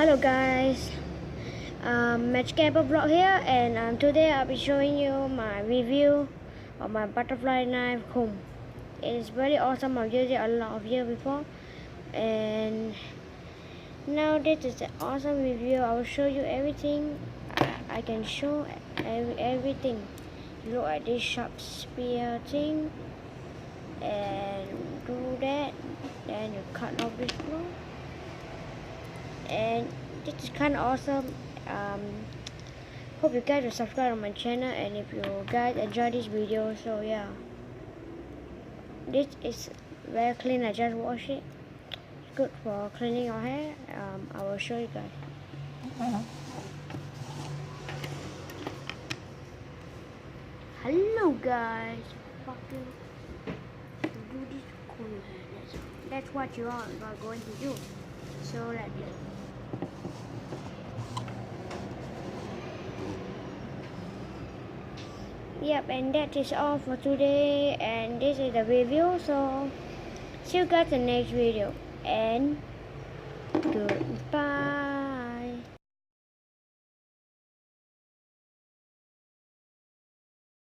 Hello guys, Match Camper Vlog here, and today I'll be showing you my review of my butterfly knife comb. It is very awesome. I've used it a lot of years before, and now this is an awesome review. I will show you everything. I can show everything. Look at this sharp spear thing, and do that. Then you cut off this floor. And this is kind of awesome. Hope you guys will subscribe on my channel, and if you guys enjoy this video, so yeah, this is very clean. I just washed it. It's good for cleaning your hair. I will show you guys. Hello guys, fucking do this cool hair. That's what you are going to do. So like this. Yep, and that is all for today, and this is the review. So see you guys in the next video, and good.